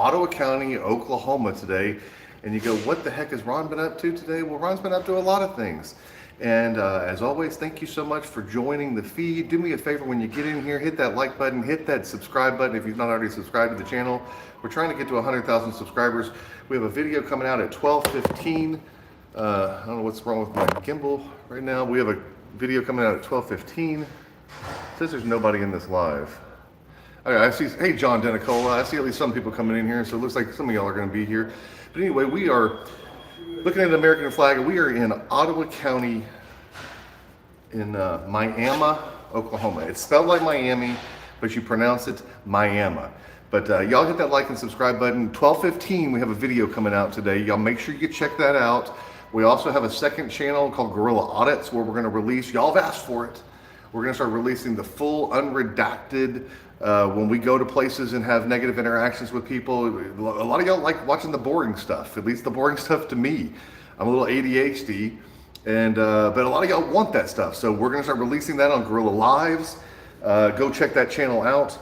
Ottawa County, Oklahoma today. And you go, what the heck has Ron been up to today? Well, Ron's been up to a lot of things. And as always, thank you so much for joining the feed. Do me a favor when you get in here, hit that like button, hit that subscribe button if you've not already subscribed to the channel. We're trying to get to 100,000 subscribers. We have a video coming out at 12:15. I don't know what's wrong with my gimbal right now. We have a video coming out at 12:15. It says there's nobody in this live. Okay, I see, hey, John Denicola. I see at least some people coming in here, so it looks like some of y'all are going to be here. But anyway, we are looking at the American flag. We are in Ottawa County in Miami, Oklahoma. It's spelled like Miami, but you pronounce it Miami. But y'all hit that like and subscribe button. 12:15, we have a video coming out today. Y'all make sure you check that out. We also have a second channel called Guerrilla Audits where we're going to release, y'all have asked for it, we're going to start releasing the full unredacted when we go to places and have negative interactions with people. A lot of y'all like watching the boring stuff, at least the boring stuff to me. I'm a little ADHD, and but a lot of y'all want that stuff. So we're going to start releasing that on Guerrilla Lives. Go check that channel out.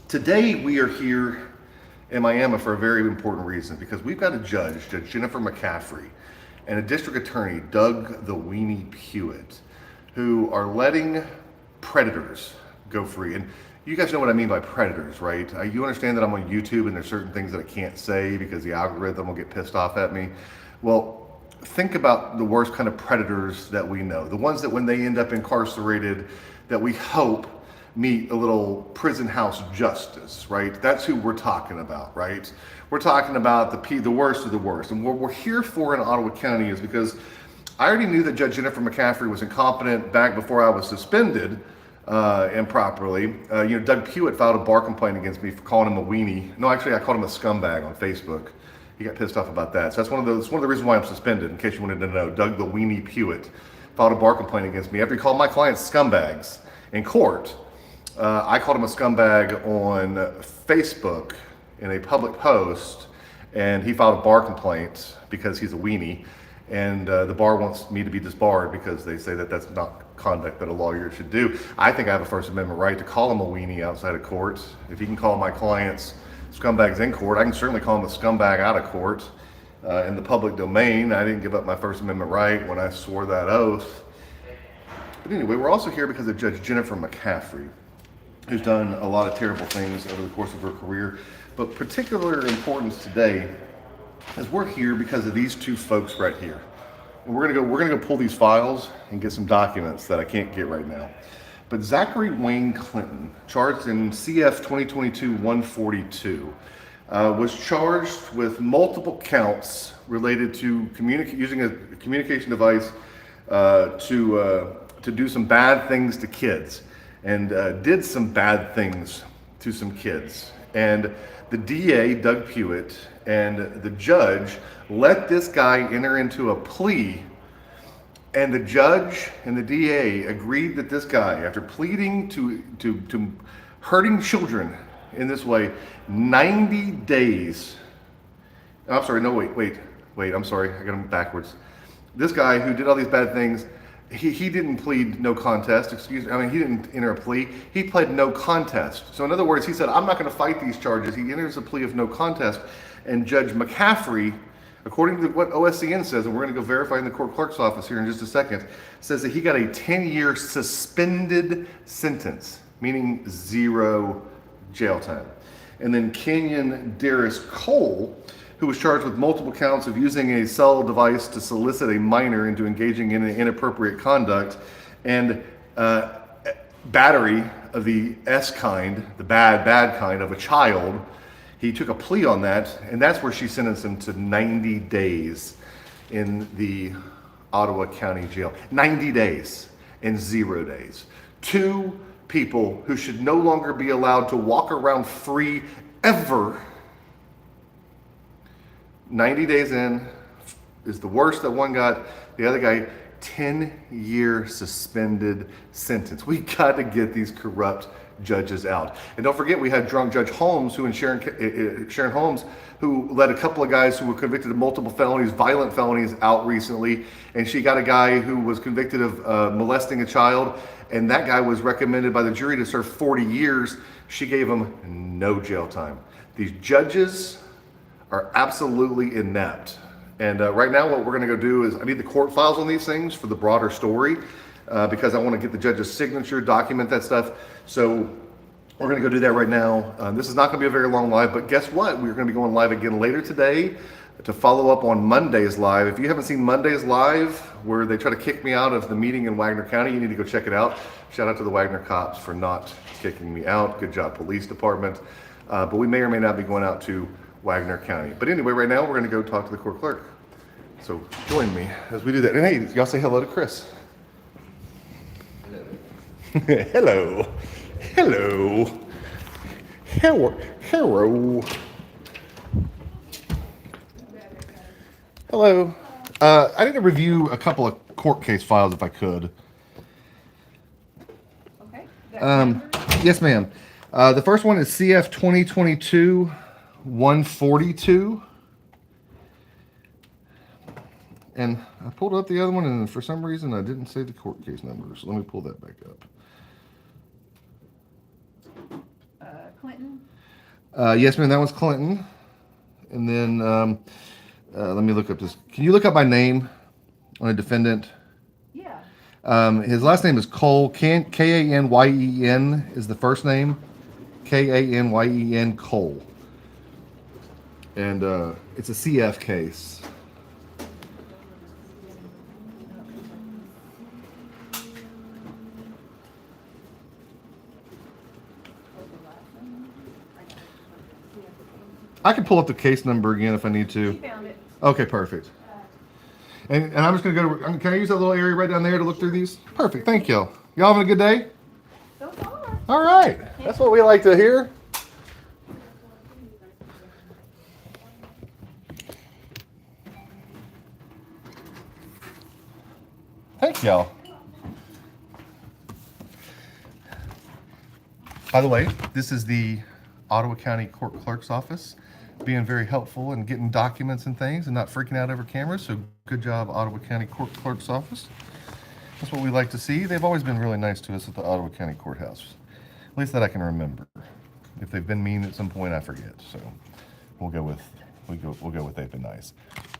Today we are here in Miami for a very important reason, because we've got a judge, Judge Jennifer McCaffrey, and a district attorney, Doug the Weenie Pewitt, who are letting predators go free. And you guys know what I mean by predators, right? You understand that I'm on YouTube and there's certain things that I can't say because the algorithm will get pissed off at me. Well, think about the worst kind of predators that we know. The ones that when they end up incarcerated, that we hope meet a little prison house justice, right? That's who we're talking about, right? We're talking about the worst of the worst. And what we're here for in Ottawa County is because I already knew that Judge Jennifer McCaffrey was incompetent back before I was suspended improperly. Doug Pewitt filed a bar complaint against me for calling him a weenie. No, actually, I called him a scumbag on Facebook. He got pissed off about that. So that's one of the reasons why I'm suspended, in case you wanted to know. Doug the Weenie Pewitt filed a bar complaint against me after he called my clients scumbags in court. I called him a scumbag on Facebook in a public post, and he filed a bar complaint because he's a weenie. And the bar wants me to be disbarred because they say that that's not conduct that a lawyer should do. I think I have a First Amendment right to call him a weenie outside of court. If he can call my clients scumbags in court, I can certainly call him a scumbag out of court in the public domain. I didn't give up my First Amendment right when I swore that oath. But anyway, we're also here because of Judge Jennifer McCaffrey, who's done a lot of terrible things over the course of her career. But particular importance today is we're here because of these two folks right here. And we're gonna go pull these files and get some documents that I can't get right now. But Zachary Wayne Clinton, charged in CF 2022-142, was charged with multiple counts related to using a communication device to do some bad things to kids, and did some bad things to some kids. And the DA, Doug Pewitt, and the judge let this guy enter into a plea, and the judge and the DA agreed that this guy, after pleading to hurting children in this way, 90 days, I'm sorry, no, wait, I'm sorry, I got him backwards. This guy who did all these bad things, he didn't plead no contest, he didn't enter a plea, he pled no contest. So in other words, he said, I'm not gonna fight these charges. He enters a plea of no contest. And Judge McCaffrey, according to what OSCN says, and we're gonna go verify in the court clerk's office here in just a second, says that he got a 10-year suspended sentence, meaning 0 jail time. And then Kenyon Darris Cole, who was charged with multiple counts of using a cell device to solicit a minor into engaging in inappropriate conduct, and battery of the S kind, the bad kind of a child. He took a plea on that, and that's where she sentenced him to 90 days in the Ottawa County Jail. 90 days and 0 days. Two people who should no longer be allowed to walk around free ever. 90 days in is the worst that one got. The other guy, 10-year suspended sentence. We got to get these corrupt judges out. And don't forget, we had drunk Judge Holmes, who and Sharon Holmes, who let a couple of guys who were convicted of multiple felonies, violent felonies, out recently. And she got a guy who was convicted of molesting a child, and that guy was recommended by the jury to serve 40 years. She gave him no jail time. These judges are absolutely inept. And right now what we're gonna go do is, I need the court files on these things for the broader story because I wanna get the judge's signature, document that stuff. So we're gonna go do that right now. This is not gonna be a very long live, but guess what? We're gonna be going live again later today to follow up on Monday's live. If you haven't seen Monday's live, where they try to kick me out of the meeting in Wagner County, you need to go check it out. Shout out to the Wagner cops for not kicking me out. Good job, police department. But we may or may not be going out to Wagner County. But anyway, right now we're gonna go talk to the court clerk. So join me as we do that. And hey, y'all say hello to Chris. Hello. Hello. Hello. Hello. Hello. I need to review a couple of court case files if I could. Okay. Yes, ma'am. The first one is CF 2022-142. And I pulled up the other one, and for some reason I didn't say the court case number. So let me pull that back up. Clinton. Yes, ma'am. That was Clinton. And then let me look up this. Can you look up my name on a defendant? Yeah. His last name is Cole. Kanyen is the first name. Kanyen Cole. And it's a CF case. I can pull up the case number again if I need to. She found it. Okay, perfect. And I'm just gonna go to, can I use that little area right down there to look through these? Perfect, thank y'all. Y'all having a good day? So far. All right, that's what we like to hear. Thank y'all. By the way, this is the Ottawa County Court Clerk's Office, being very helpful and getting documents and things and not freaking out over cameras. So good job, Ottawa County Court Clerk's Office. That's what we like to see. They've always been really nice to us at the Ottawa County Courthouse. At least that I can remember. If they've been mean at some point, I forget. So we'll go with they've been nice.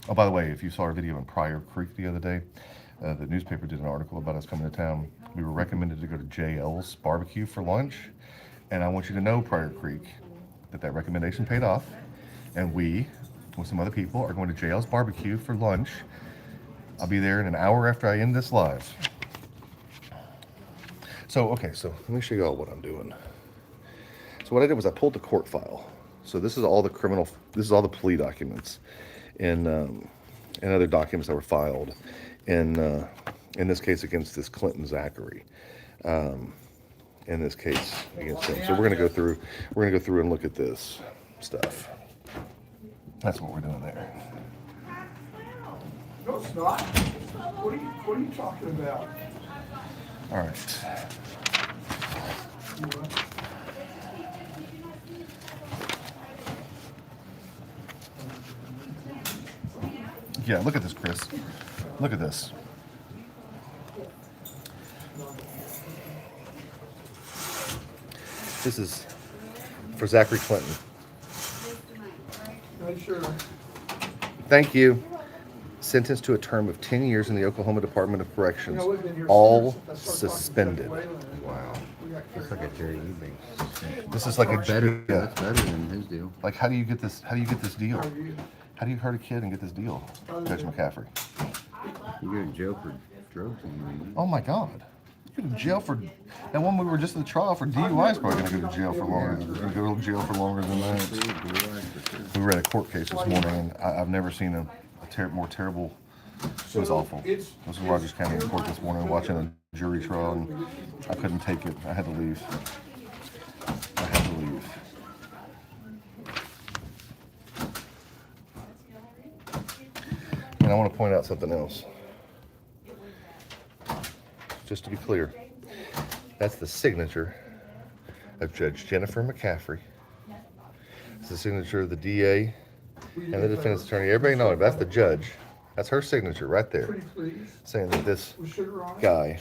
Oh, by the way, if you saw our video in Pryor Creek the other day, the newspaper did an article about us coming to town. We were recommended to go to JL's barbecue for lunch. And I want you to know, Pryor Creek, that recommendation paid off. And we, with some other people, are going to JL's barbecue for lunch. I'll be there in an hour after I end this live. So, okay, so let me show you all what I'm doing. So what I did was I pulled the court file. So this is all the the plea documents and other documents that were filed in this case against this Clinton Zachary. In this case against him. So we're gonna go through and look at this stuff. That's what we're doing there. No, it's not. What are you talking about? All right. Yeah, look at this, Chris. Look at this. This is for Zachary Clinton. Sure. Thank you. Sentenced to a term of 10 years in the Oklahoma Department of Corrections, all suspended. Wow. It's like a Jerry Eubanks. This is like a That's better than his deal. Like, how do you get this? How do you get this deal? How do you hurt a kid and get this deal, Judge McCaffrey? You go to jail for drugs anyway. Oh my God! You go to jail for that one. We were just at the trial for DUI. Is probably going to go to jail for longer. Go to jail for longer than that. We read a court case this morning, and I've never seen a more terrible. It was awful. I was in Rogers County Court this morning watching a jury trial, and I couldn't take it. I had to leave. And I want to point out something else. Just to be clear, that's the signature of Judge Jennifer McCaffrey. It's the signature of the DA and the defense attorney. Everybody knows that's the judge. That's her signature right there, saying that this guy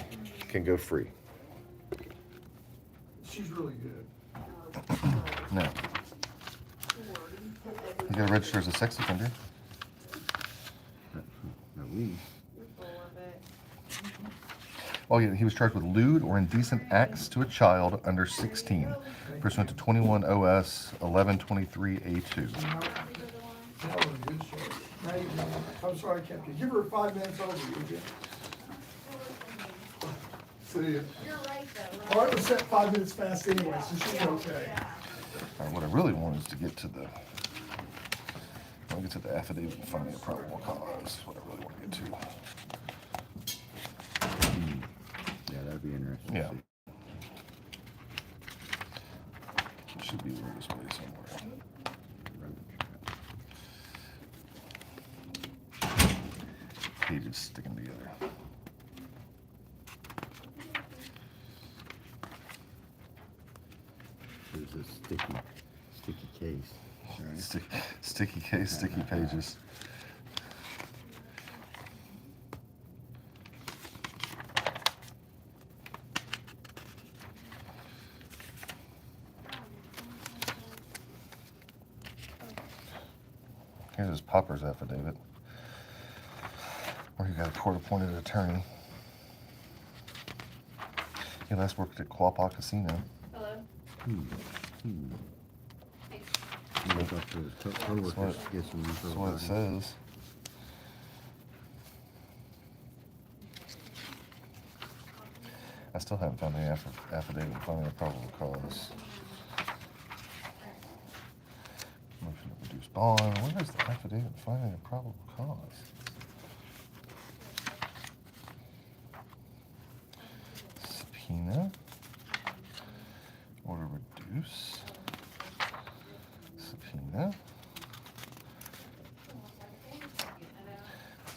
can go free. She's really good. Now, You gotta register as a sex offender. No, we. Oh yeah, he was charged with lewd or indecent acts to a child under 16, pursuant to 21 OS 1123A2. Now we're in good shape. Now you know. I'm sorry I kept you. Give her 5 minutes over, would you? See ya. You're right though, All right, we're set 5 minutes fast anyway, so she'll be okay. All right, what I really want is to get to the, I want to get to the affidavit of finding a probable cause. What I really want to get to. Yeah, that'd be interesting. Yeah. To see. It should be over this way somewhere. Pages sticking together. There's a sticky case. Right? Sticky case, sticky pages. Here's his Popper's affidavit, where he got a court-appointed attorney. He last worked at Quapaw Casino. Hello. You look up to his co-workers, get some info. That's what it says. I still haven't found the affidavit finding a probable cause. Motion to reduce bond. Where is the affidavit finding a probable cause? Subpoena. Order reduce. Subpoena.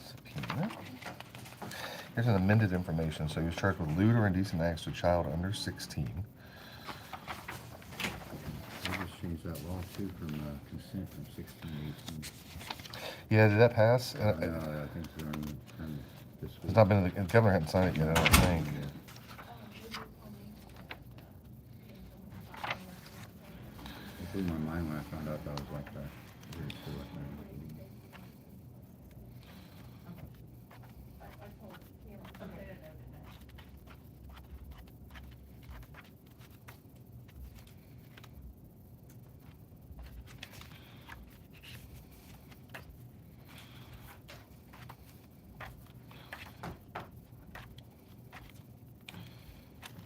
Subpoena. Here's an amended information. So he was charged with lewd or indecent acts to a child under 16. They just changed that law too from consent from 16 to 18. Yeah, did that pass? No, I think they're on this week. It's not been, the governor hadn't signed it yet, I don't think. Yeah. It blew my mind when I found out that was like that. Very cool, like that.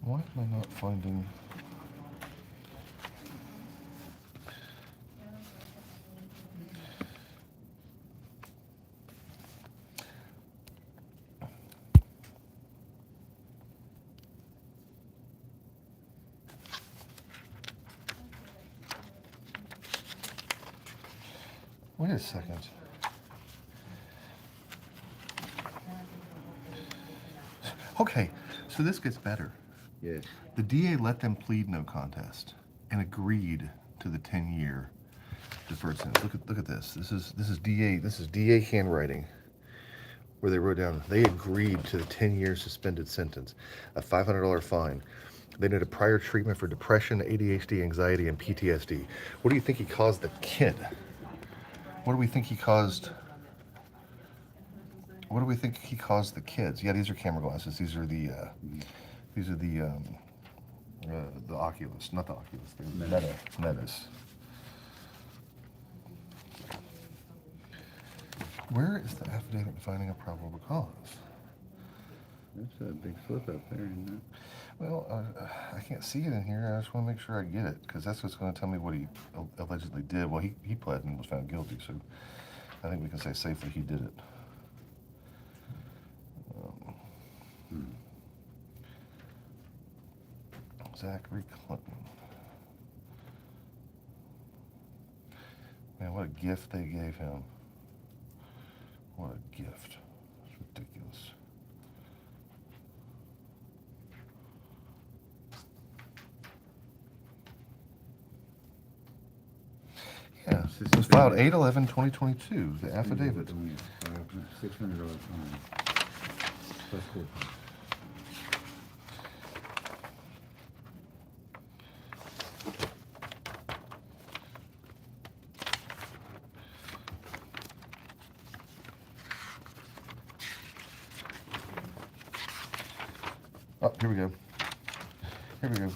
Why am I not finding? Wait a second. Okay, so this gets better. Yes. The DA let them plead no contest and agreed to the 10-year deferred sentence. Look at this. This is DA handwriting, where they wrote down they agreed to the 10-year suspended sentence, a $500 fine. They did a prior treatment for depression, ADHD, anxiety, and PTSD. What do you think he caused the kid? What do we think he caused? What do we think he caused the kids? Yeah, these are camera glasses. These are the Oculus, not the Oculus. They're Metas. Where is the affidavit finding a probable cause? That's a big slip up there, isn't it? Well, I can't see it in here. I just want to make sure I get it, because that's what's going to tell me what he allegedly did. Well, he pled and was found guilty, so I think we can say safely he did it. Zachary Clinton. Man, what a gift they gave him. What a gift. It's ridiculous. Yeah, it was filed 8/11/2022, the affidavit. $600 fine. Plus court fee. Oh, here we go. Here we go.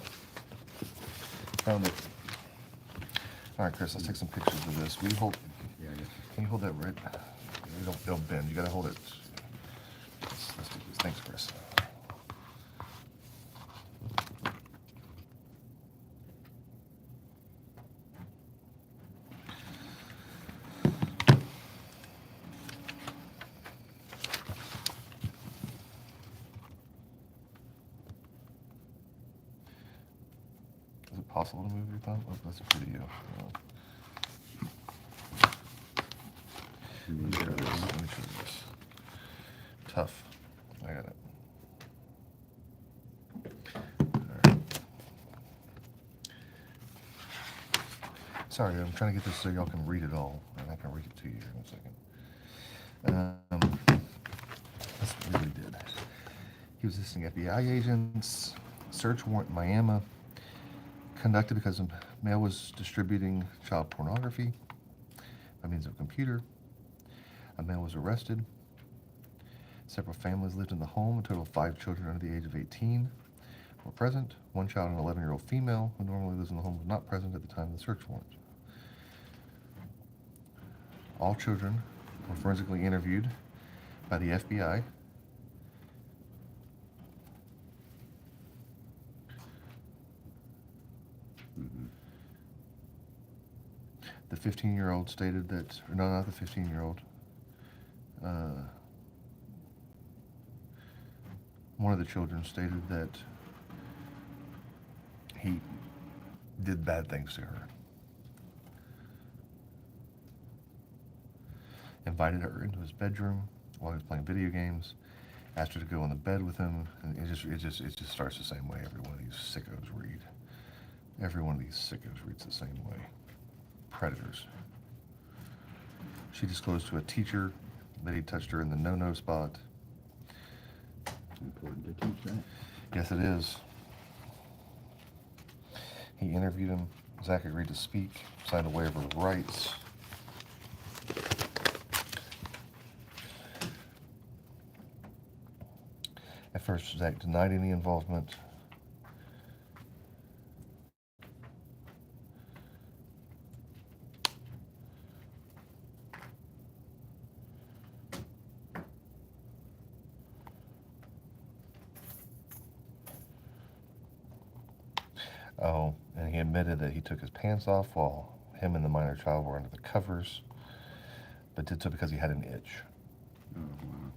Found it. All right, Chris, let's take some pictures of this. Will you hold? Yeah, I guess. Can you hold that right? It'll bend. You gotta hold it. Let's do this. Thanks, Chris. Is it possible to move your thumb? Oh, that's a video. Let me show this. Let me show this. Tough. I got it. Alright. Sorry, I'm trying to get this so y'all can read it all, and I can read it to you in a second. That's what he did. He was assisting FBI agents. Search warrant in Miami conducted because a male was distributing child pornography by means of a computer. A male was arrested. Several families lived in the home. A total of 5 children under the age of 18 were present. One child, an 11-year-old female who normally lives in the home, was not present at the time of the search warrant. All children were forensically interviewed by the FBI. The 15-year-old stated that, or no, not the 15-year-old. One of the children stated that he did bad things to her. Invited her into his bedroom while he was playing video games, asked her to go on the bed with him, and it just starts the same way every one of these sickos read. Every one of these sickos reads the same way. Predators. She disclosed to a teacher that he touched her in the no-no spot. It's important to teach that. Yes, it is. He interviewed him. Zach agreed to speak, signed a waiver of rights. At first, Zach denied any involvement. Oh, and he admitted that he took his pants off while him and the minor child were under the covers, but did so because he had an itch. Oh, wow.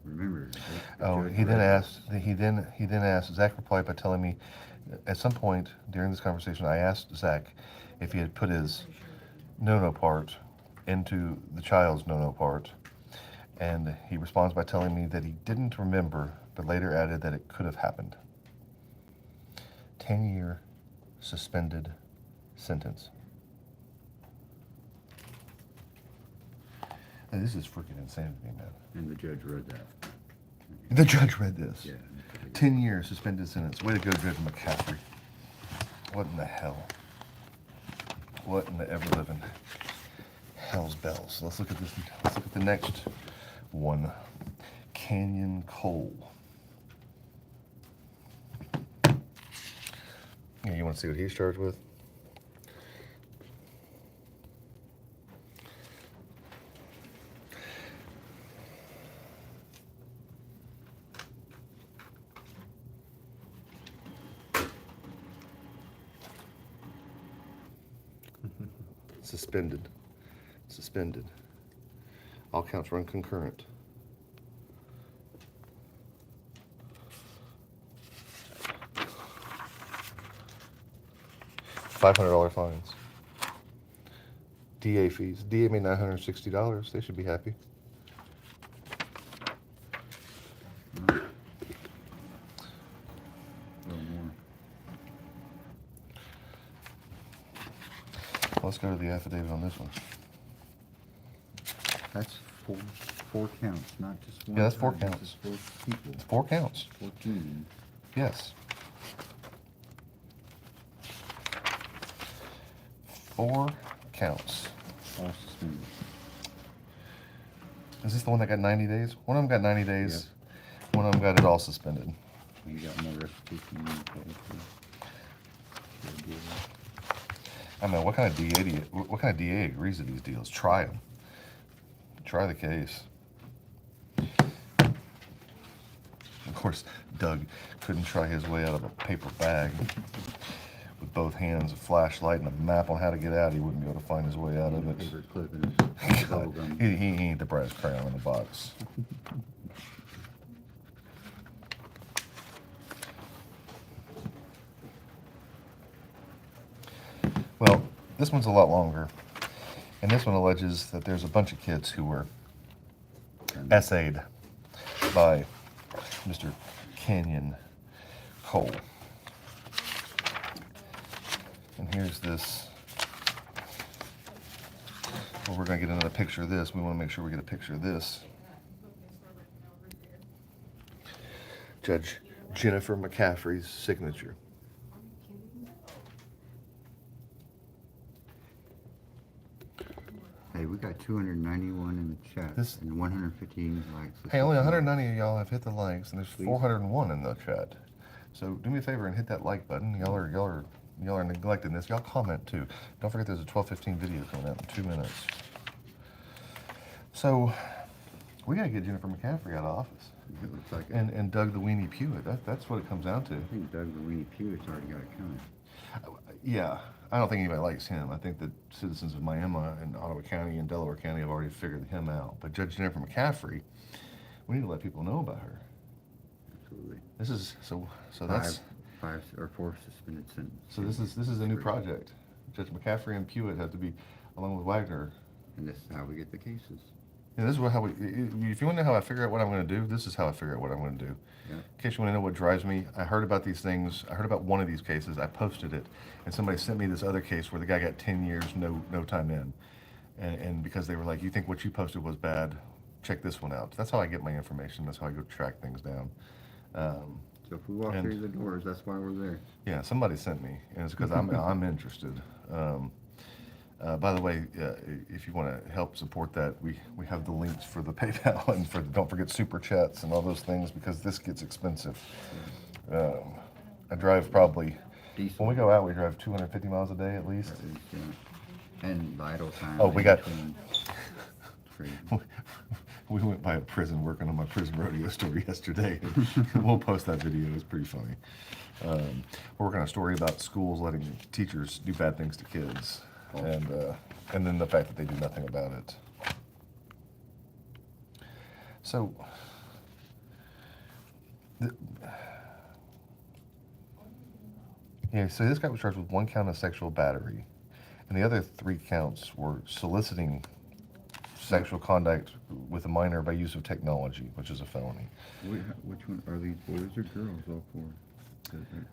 Remember. Oh, he then asked, Zach replied by telling me, at some point during this conversation, I asked Zach if he had put his no-no part into the child's no-no part, and he responds by telling me that he didn't remember, but later added that it could have happened. 10-year suspended sentence. Hey, this is freaking insanity, man. And the judge read that. The judge read this. Yeah. 10 years suspended sentence. Way to go, Judge McCaffrey. What in the hell? What in the ever-living hell's bells? Let's look at this. Let's look at the next one. Canyon Cole. Yeah, you want to see what he's charged with? Suspended. Suspended. All counts run concurrent. $500 fines. DA fees. DA made $960. They should be happy. A little more. Let's go to the affidavit on this one. That's four counts, not just one. Yeah, that's 4 time. counts. This is 4 people. It's 4 counts. 14. Yes. 4 counts. All suspended. Is this the one that got 90 days? One of them got 90 days. One of them got it all suspended. You got more restitution than you paid for. I mean, what kind of DA agrees to these deals? Try them. Try the case. Of course, Doug couldn't try his way out of a paper bag with both hands, a flashlight, and a map on how to get out. He wouldn't be able to find his way out of it. Paper clip and bubble gum. He ain't the brightest crayon in the box. Well, this one's a lot longer, and this one alleges that there's a bunch of kids who were essayed by Mr. Canyon Cole. And here's this. Well, we're going to get another picture of this. We want to make sure we get a picture of this. Judge Jennifer McCaffrey's signature. Hey, we got 291 in the chat This- and 115 likes. Hey, only 190 of y'all have hit the likes, and there's 401 in the chat. So do me a favor and hit that like button. Y'all are neglecting this. Y'all comment too. Don't forget there's a 12:15 video coming out in 2 minutes. So we gotta get Jennifer McCaffrey out of office, It looks like and Doug the Weenie Pewitt. That's what it comes down to. I think Doug the Weenie Pewitt's already got it coming. Yeah, I don't think anybody likes him. I think that citizens of Miami and Ottawa County and Delaware County have already figured him out. But Judge Jennifer McCaffrey, we need to let people know about her. Absolutely. This is so that's. Five or 4 suspended sentences. So this is a new project. Judge McCaffrey and Pewitt have to be, along with Wagner. And this is how we get the cases. And this is how we. If you want to know how I figure out what I'm going to do, this is how I figure out what I'm going to do. Yeah. In case you want to know what drives me, I heard about these things. I heard about one of these cases. I posted it, and somebody sent me this other case where the guy got 10 years, no time in, and because they were like, you think what you posted was bad, check this one out. That's how I get my information. That's how I go track things down. So if we walk And- through the doors, that's why we're there. Yeah, somebody sent me, and it's because I'm interested. By the way, if you want to help support that, we have the links for the PayPal and for don't forget super chats and all those things because this gets expensive. I drive probably Diesel. when we go out, we drive 250 miles a day at least. Yeah. And the idle time. Oh, we in got- between. Crazy. We went by a prison working on my prison rodeo story yesterday. We'll post that video. It's pretty funny. We're working on a story about schools letting teachers do bad things to kids, and then the fact that they do nothing about it. So, so this guy was charged with 1 count of sexual battery, and the other 3 counts were soliciting sexual conduct with a minor by use of technology, which is a felony. Which one are these boys or girls? All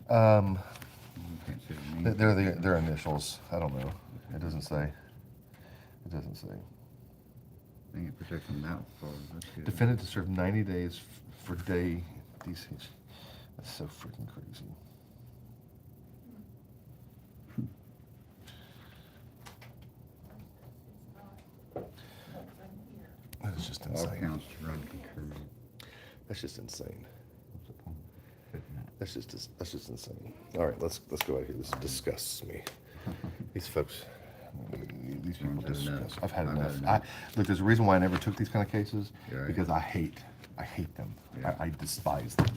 4. Um, You can't say the name. they're their initials. I don't know. It doesn't say. It doesn't say. I think it protects them that far. That's good. Defendant to serve 90 days for day DC. That's so freaking crazy. That's just All insane. counts run concurrent. That's just insane. That's just insane. All right, let's go out here. This disgusts me. These folks, these people I've had disgust. enough. I've had I've had enough. enough. Look, there's a reason why I never took these kind of cases Right. because I hate them. Yeah. I despise them.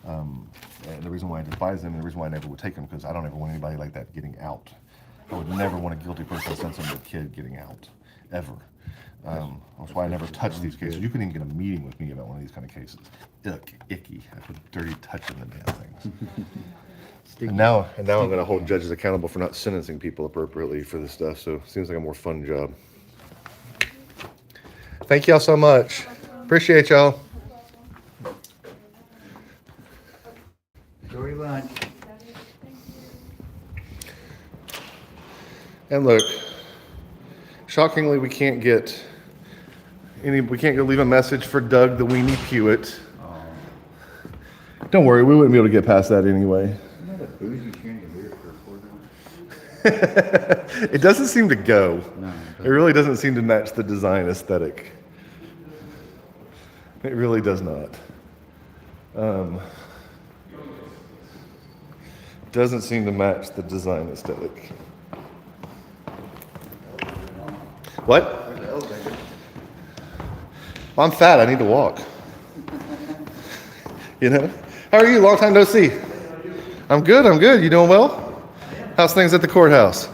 And the reason why I despise them, and the reason why I never would take them, because I don't ever want anybody like that getting out. I would never want a guilty person sentencing a kid getting out, ever. That's why I never touch these cases. You couldn't even get a meeting with me about one of these kind of cases. Icky. I put dirty touching the damn things. And now I'm going to hold judges accountable for not sentencing people appropriately for this stuff. So it seems like a more fun job. Thank y'all so much. Appreciate y'all. Enjoy lunch. And look, shockingly, we can't go leave a message for Doug the Weenie Pewitt. Don't worry, we wouldn't be able to get past that anyway. You know the boozy chandelier for $4? It doesn't seem to go. No, It really doesn't seem to match the design aesthetic. It really does not. Doesn't seem to match the design aesthetic. What? Well, I'm fat. I need to walk. You know? How are you? Long time no see. I'm good. I'm good. You doing well? How's things at the courthouse?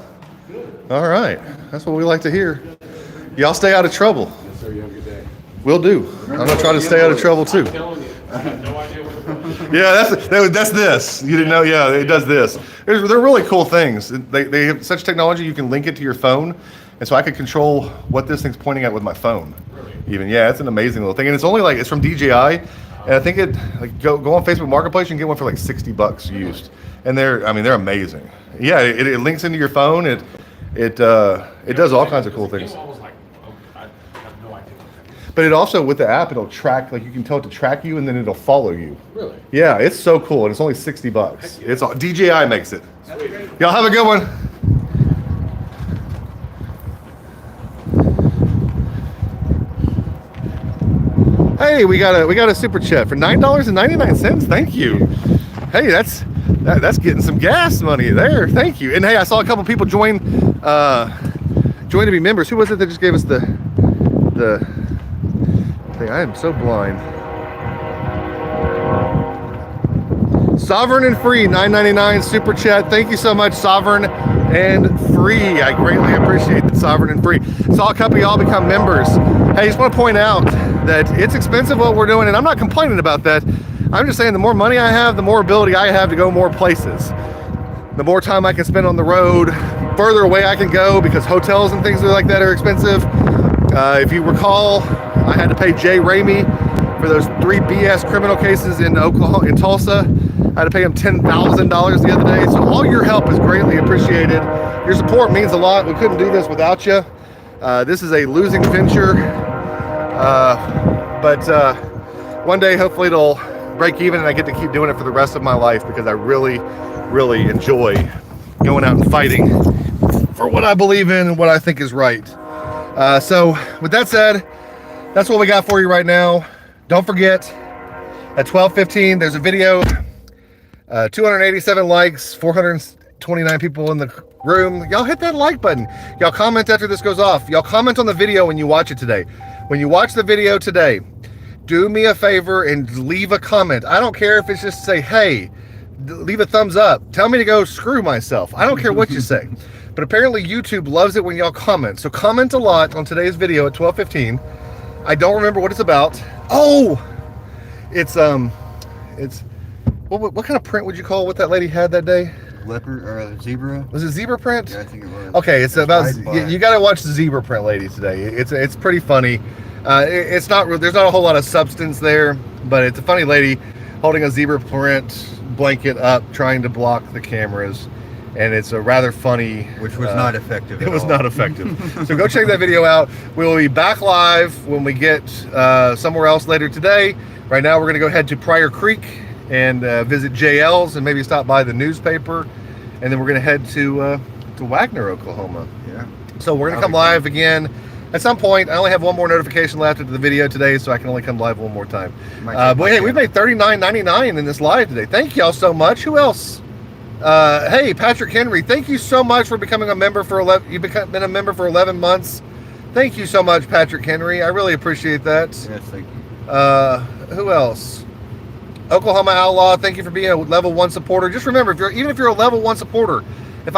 All right. That's what we like to hear. Y'all stay out of trouble. Yes, sir. You have a good day. Will do. I'm going to try to stay out of trouble too. I'm telling you, I have no idea what the fuck. Yeah, that's this. You didn't know? Yeah, it does this. They're really cool things. They have such technology you can link it to your phone, and so I could control what this thing's pointing at with my phone. Really? Even it's an amazing little thing, and it's only it's from DJI, and I think go on Facebook Marketplace, you can get one for like $60 used, and they're amazing. Yeah, it links into your phone. It does all kinds of cool things. I was like, oh, I have no idea what that is. But it also, with the app, it'll track, you can tell it to track you, and then it'll follow you. Really? Yeah, it's so cool, and it's only $60. It's all, DJI makes it. Sweet. Y'all have a good one. Hey, we got a super chat for $9.99. Thank you. Hey, that's getting some gas money there. Thank you. And hey, I saw a couple people join to be members. Who was it that just gave us the thing? I am so blind. Sovereign and Free, $9.99 super chat. Thank you so much, Sovereign and Free. I greatly appreciate that, Sovereign and Free. So a couple of y'all become members. Hey, I just want to point out that it's expensive what we're doing, and I'm not complaining about that. I'm just saying the more money I have, the more ability I have to go more places. The more time I can spend on the road, further away I can go because hotels and things like that are expensive. If you recall, I had to pay Jay Ramey for those 3 BS criminal cases in Oklahoma, in Tulsa. I had to pay him $10,000 the other day. So all your help is greatly appreciated. Your support means a lot. We couldn't do this without you. This is a losing venture, but one day hopefully it'll break even and I get to keep doing it for the rest of my life because I really, really enjoy going out and fighting for what I believe in and what I think is right. So with that said, that's what we got for you right now. Don't forget, at 12:15, there's a video, 287 likes, 429 people in the room. Y'all hit that like button. Y'all comment after this goes off. Y'all comment on the video when you watch it today. When you watch the video today, do me a favor and leave a comment. I don't care if it's just say, hey, leave a thumbs up. Tell me to go screw myself. I don't care what you say. But apparently YouTube loves it when y'all comment. So comment a lot on today's video at 12:15. I don't remember what it's about. Oh, it's what kind of print would you call what that lady had that day? Leopard or zebra? Was it zebra print? Yeah, I think it was. Okay, it's about Black. you got to watch the zebra print lady today. It's pretty funny. It's not there's not a whole lot of substance there, but it's a funny lady holding a zebra print blanket up, trying to block the cameras, and it's a rather funny. Which was not effective. It was not effective. So go check that video out. We will be back live when we get somewhere else later today. Right now, we're going to go head to Pryor Creek and visit JL's and maybe stop by the newspaper, and then we're going to head to Wagner, Oklahoma. Yeah. So we're going to come live again at some point. I only have one more notification left into the video today, so I can only come live one more time. But hey, we made $39.99 in this live today. Thank y'all so much. Who else? Hey, Patrick Henry, thank you so much for becoming a member for 11. You've been a member for 11 months. Thank you so much, Patrick Henry. I really appreciate that. Yes, thank you. Who else? Oklahoma Outlaw, thank you for being a level 1 supporter. Just remember, even if you're a level 1 supporter, if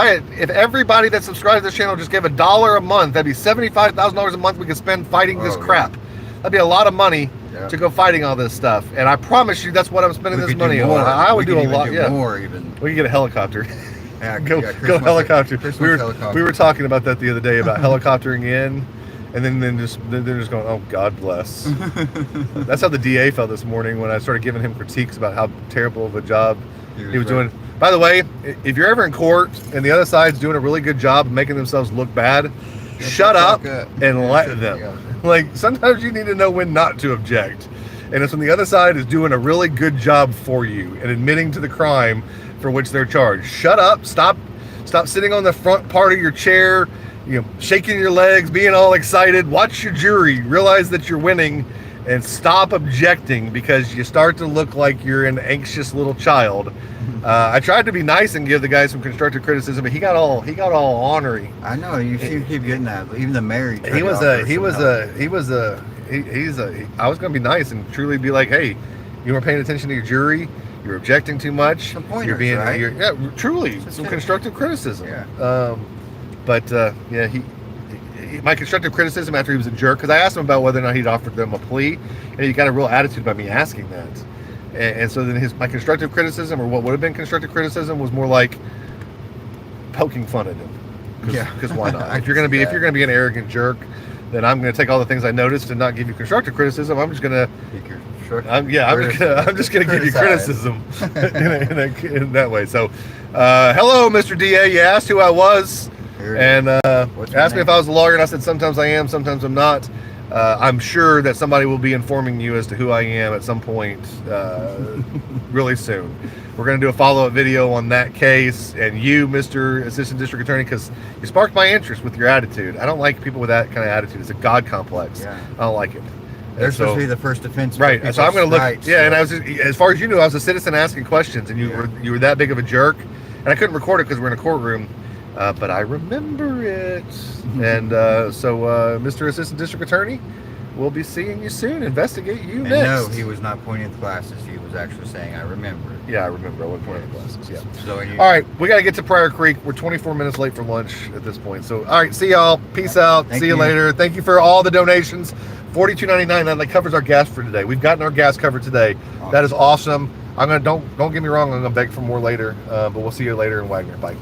everybody that subscribes to this channel just gave $1 a month, that'd be $75,000 a month we could spend fighting this crap. That'd be a lot of money to go fighting all this stuff. And I promise you, that's what I'm spending this money on. I would do a lot. Yeah, more even. We can get a helicopter. Yeah, go Christmas helicopter. helicopter. We were talking about that the other day about helicoptering in. And then they're just going, oh, God bless. That's how the DA felt this morning when I started giving him critiques about how terrible of a job he was doing. By the way, if you're ever in court and the other side's doing a really good job of making themselves look bad, shut up and let them. Like, sometimes you need to know when not to object. And it's when the other side is doing a really good job for you and admitting to the crime for which they're charged. Shut up, stop Stop sitting on the front part of your chair, shaking your legs, being all excited. Watch your jury. Realize that you're winning, and stop objecting because you start to look like you're an anxious little child. I tried to be nice and give the guy some constructive criticism, but he got all ornery. I know, you seem to keep getting that. Even the mayor. I was going to be nice and truly be like, hey, you weren't paying attention to your jury. You're objecting too much. Some pointers, You're being, right? Truly, Just some get- constructive criticism. Yeah. My constructive criticism after he was a jerk, because I asked him about whether or not he'd offered them a plea, and he got a real attitude by me asking that. And so then my constructive criticism, or what would have been constructive criticism, was more like poking fun at him. Because why not? If you're gonna be an arrogant jerk, then I'm gonna take all the things I noticed and not give you constructive criticism. I'm just gonna I'm just gonna give you criticism in that way. So, hello, Mr. DA. You asked who I was, and asked me if I was a lawyer, and I said sometimes I am, sometimes I'm not. I'm sure that somebody will be informing you as to who I am at some point really soon. We're going to do a follow-up video on that case, and you, Mr. Assistant District Attorney, because you sparked my interest with your attitude. I don't like people with that kind of attitude. It's a God complex. Yeah. I don't like it. They're supposed to be the first defense. Right. So I'm going to look. Rights, Yeah, and I was, as far as you knew, I was a citizen asking questions, and you were that big of a jerk, and I couldn't record it because we're in a courtroom. But I remember it. And so, Mr. Assistant District Attorney, we'll be seeing you soon. Investigate you And next. no, he was not pointing at the glasses. He was actually saying, "I remember." Yeah, I remember. I wasn't pointing at the glasses. Yeah. So All right, we got to get to Pryor Creek. We're 24 minutes late for lunch at this point. So, all right, see y'all. Peace out. Thank See you you. later. Thank you for all the donations. $42.99. That covers our gas for today. We've gotten our gas covered today. That is awesome. Don't get me wrong. I'm gonna beg for more later. But we'll see you later in Wagner. Bye.